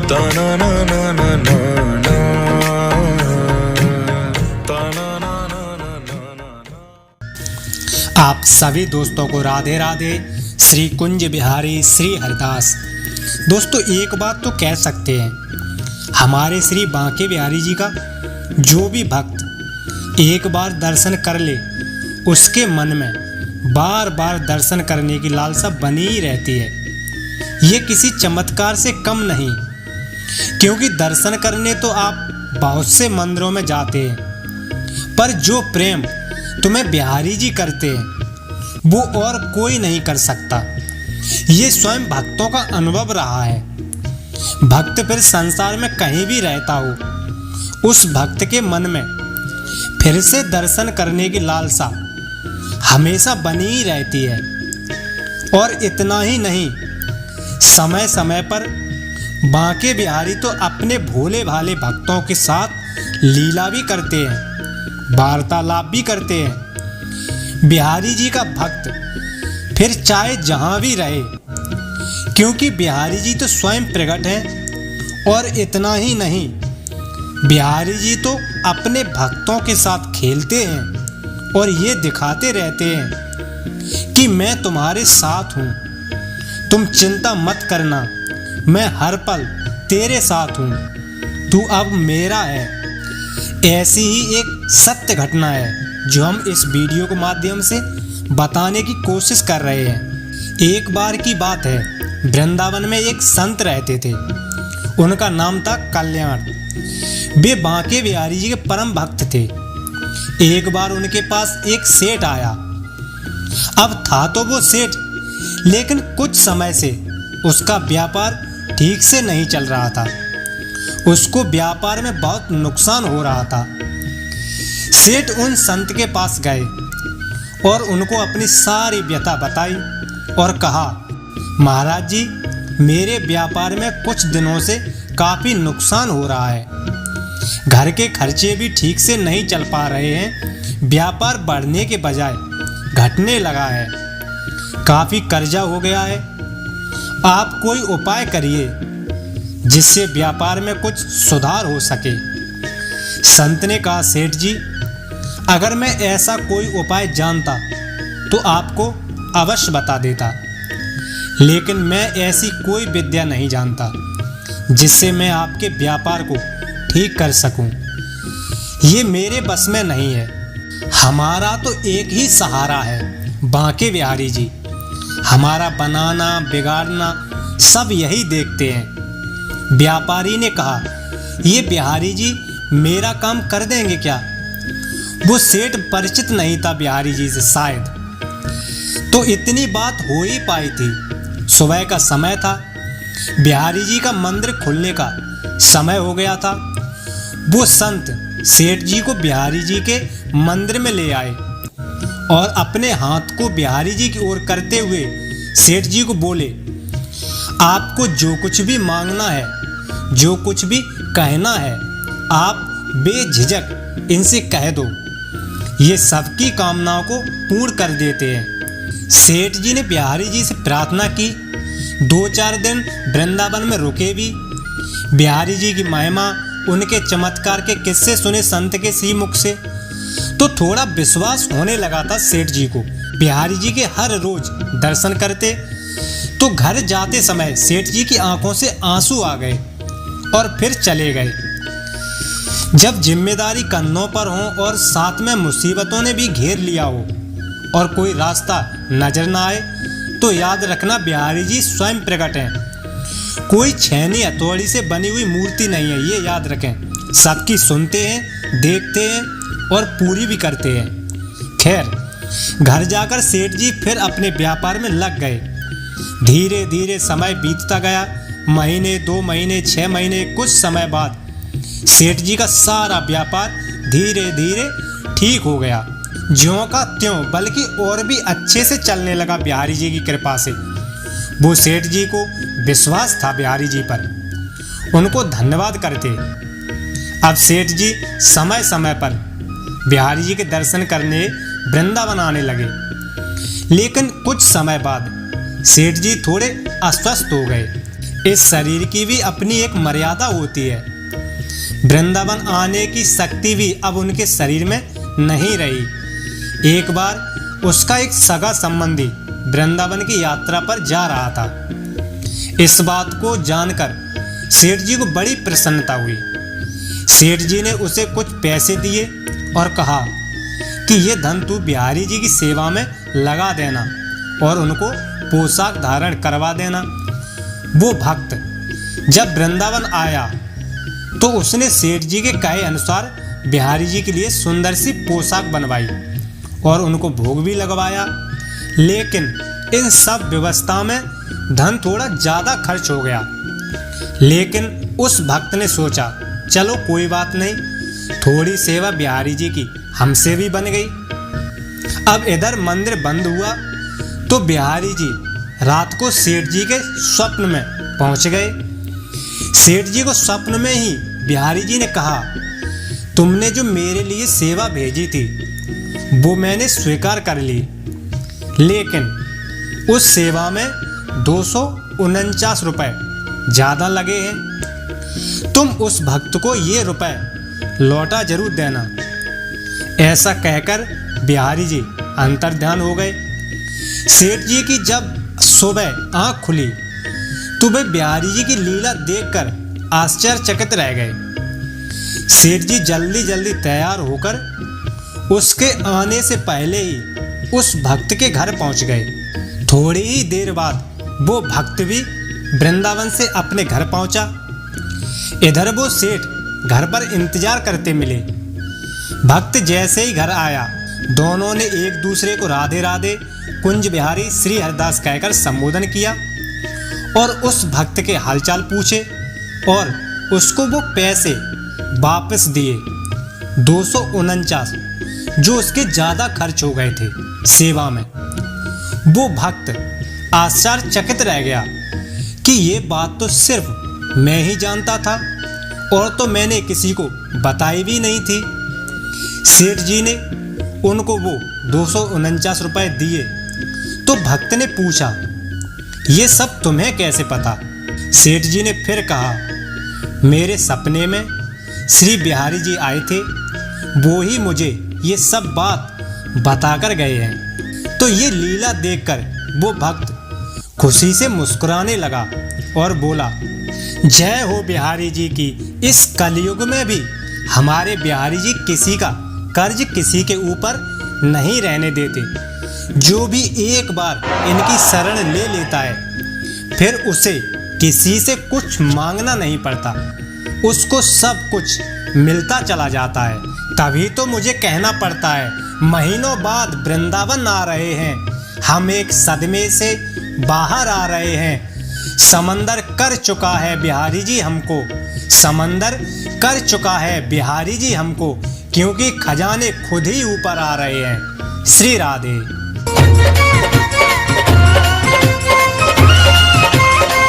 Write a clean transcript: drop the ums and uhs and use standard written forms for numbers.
आप सभी दोस्तों को राधे राधे। श्री कुंज बिहारी श्री हरिदास। दोस्तों एक बात तो कह सकते हैं, हमारे श्री बांके बिहारी जी का जो भी भक्त एक बार दर्शन कर ले उसके मन में बार बार दर्शन करने की लालसा बनी ही रहती है। ये किसी चमत्कार से कम नहीं, क्योंकि दर्शन करने तो आप बहुत से मंदिरों में जाते हैं, पर जो प्रेम तुम्हें बिहारी जी करते हैं वो और कोई नहीं कर सकता। ये स्वयं भक्तों का अनुभव रहा है। भक्त फिर संसार में कहीं भी रहता हो, उस भक्त के मन में फिर से दर्शन करने की लालसा हमेशा बनी ही रहती है। और इतना ही नहीं, समय समय पर बांके बिहारी तो अपने भोले भाले भक्तों के साथ लीला भी करते हैं, वार्तालाप भी करते हैं। बिहारी जी का भक्त फिर चाहे जहां भी रहे, क्योंकि बिहारी जी तो स्वयं प्रकट हैं। और इतना ही नहीं, बिहारी जी तो अपने भक्तों के साथ खेलते हैं और ये दिखाते रहते हैं कि मैं तुम्हारे साथ हूँ, तुम चिंता मत करना, मैं हर पल तेरे साथ हूँ, तू अब मेरा है। ऐसी ही एक सत्य घटना है जो हम इस वीडियो के माध्यम से बताने की कोशिश कर रहे हैं। एक बार की बात है, वृंदावन में एक संत रहते थे। उनका नाम था कल्याण। वे बांके बिहारी जी के परम भक्त थे। एक बार उनके पास एक सेठ आया। अब था तो वो सेठ, लेकिन कुछ समय से उसका व्यापार ठीक से नहीं चल रहा था। उसको व्यापार में बहुत नुकसान हो रहा था। सेठ उन संत के पास गए और उनको अपनी सारी व्यथा बताई और कहा, महाराज जी, मेरे व्यापार में कुछ दिनों से काफ़ी नुकसान हो रहा है। घर के खर्चे भी ठीक से नहीं चल पा रहे हैं, व्यापार बढ़ने के बजाय घटने लगा है, काफ़ी कर्जा हो गया है। आप कोई उपाय करिए जिससे व्यापार में कुछ सुधार हो सके। संत ने कहा, सेठ जी, अगर मैं ऐसा कोई उपाय जानता तो आपको अवश्य बता देता, लेकिन मैं ऐसी कोई विद्या नहीं जानता जिससे मैं आपके व्यापार को ठीक कर सकूं। ये मेरे बस में नहीं है। हमारा तो एक ही सहारा है, बांके बिहारी जी। हमारा बनाना बिगाड़ना सब यही देखते हैं। व्यापारी ने कहा, ये बिहारी जी मेरा काम कर देंगे क्या? वो सेठ परिचित नहीं था बिहारी जी से शायद, तो इतनी बात हो ही पाई थी। सुबह का समय था, बिहारी जी का मंदिर खुलने का समय हो गया था। वो संत सेठ जी को बिहारी जी के मंदिर में ले आए और अपने हाथ को बिहारी जी की ओर करते हुए सेठ जी को बोले, आपको जो कुछ भी मांगना है, जो कुछ भी कहना है, आप बेझिझक इनसे कह दो, ये सबकी कामनाओं को पूर्ण कर देते हैं। सेठ जी ने बिहारी जी से प्रार्थना की। 2-4 दिन वृंदावन में रुके भी। बिहारी जी की महिमा, उनके चमत्कार के किस्से सुने संत के श्री मुख से तो थोड़ा विश्वास होने लगा था सेठ जी को। बिहारी जी के हर रोज दर्शन करते तो घर जाते समय सेठ जी की आंखों से आंसू आ गए और फिर चले गए। जब जिम्मेदारी कंधों पर हो और साथ में मुसीबतों ने भी घेर लिया हो और कोई रास्ता नजर ना आए, तो याद रखना बिहारी जी स्वयं प्रकट हैं। कोई छेनी हथौड़ी से बनी हुई मूर्ति नहीं है, ये याद रखें। सबकी सुनते हैं, देखते हैं और पूरी भी करते हैं। खैर, घर जाकर सेठ जी फिर अपने व्यापार में लग गए। धीरे धीरे समय बीतता गया। महीने, 2 महीने, 6 महीने, कुछ समय बाद सेठ जी का सारा व्यापार धीरे धीरे ठीक हो गया। ज्यों का त्यों, बल्कि और भी अच्छे से चलने लगा बिहारी जी की कृपा से। वो सेठ जी को विश्वास था बिहारी जी पर, उनको धन्यवाद करते। अब सेठ जी समय समय पर बिहारी जी के दर्शन करने वृंदावन आने लगे। लेकिन कुछ समय बाद सेठ जी थोड़े अस्वस्थ हो गए। इस शरीर की भी अपनी एक मर्यादा होती है। वृंदावन आने की शक्ति भी अब उनके शरीर में नहीं रही। एक बार उसका एक सगा संबंधी वृंदावन की यात्रा पर जा रहा था। इस बात को जानकर सेठ जी को बड़ी प्रसन्नता हुई। सेठ जी ने उसे कुछ पैसे दिए और कहा कि ये धन तू बिहारी जी की सेवा में लगा देना और उनको पोशाक धारण करवा देना। वो भक्त जब वृंदावन आया तो उसने सेठ जी के कहे अनुसार बिहारी जी के लिए सुंदर सी पोशाक बनवाई और उनको भोग भी लगवाया। लेकिन इन सब व्यवस्था में धन थोड़ा ज़्यादा खर्च हो गया। लेकिन उस भक्त ने सोचा, चलो कोई बात नहीं, थोड़ी सेवा बिहारी जी की हमसे भी बन गई। अब इधर मंदिर बंद हुआ तो बिहारी जी रात को सेठ जी के स्वप्न में पहुंच गए। सेठ जी को स्वप्न में ही बिहारी जी ने कहा, तुमने जो मेरे लिए सेवा भेजी थी वो मैंने स्वीकार कर ली, लेकिन उस सेवा में 249 रुपये ज़्यादा लगे हैं। तुम उस भक्त को ये रुपए लौटा जरूर देना। ऐसा कहकर बिहारी जी अंतर्ध्यान हो गए। सेठ जी की जब सुबह आंख खुली तो वे बिहारी जी की लीला देखकर आश्चर्यचकित रह गए। सेठ जी जल्दी जल्दी तैयार होकर उसके आने से पहले ही उस भक्त के घर पहुंच गए। थोड़ी ही देर बाद वो भक्त भी वृंदावन से अपने घर पहुंचा। इधर वो सेठ घर पर इंतजार करते मिले। भक्त जैसे ही घर आया, दोनों ने एक दूसरे को राधे राधे कुंज बिहारी श्री हरिदास कहकर संबोधन किया और उस भक्त के हालचाल पूछे और उसको वो पैसे वापस दिए 249, जो उसके ज़्यादा खर्च हो गए थे सेवा में। वो भक्त आश्चर्यचकित रह गया कि ये बात तो सिर्फ मैं ही जानता था और तो मैंने किसी को बताई भी नहीं थी। सेठ जी ने उनको वो 249 रुपये दिए तो भक्त ने पूछा, ये सब तुम्हें कैसे पता? सेठ जी ने फिर कहा, मेरे सपने में श्री बिहारी जी आए थे, वो ही मुझे ये सब बात बताकर गए हैं। तो ये लीला देखकर वो भक्त खुशी से मुस्कुराने लगा और बोला, जय हो बिहारी जी की। इस कलयुग में भी हमारे बिहारी जी किसी का कर्ज किसी के ऊपर नहीं रहने देते। जो भी एक बार इनकी शरण ले लेता है फिर उसे किसी से कुछ मांगना नहीं पड़ता, उसको सब कुछ मिलता चला जाता है। तभी तो मुझे कहना पड़ता है, महीनों बाद वृंदावन आ रहे हैं, हम एक सदमे से बाहर आ रहे हैं। समंदर कर चुका है बिहारी जी हमको, समंदर कर चुका है बिहारी जी हमको, क्योंकि खजाने खुद ही ऊपर आ रहे हैं। श्री राधे।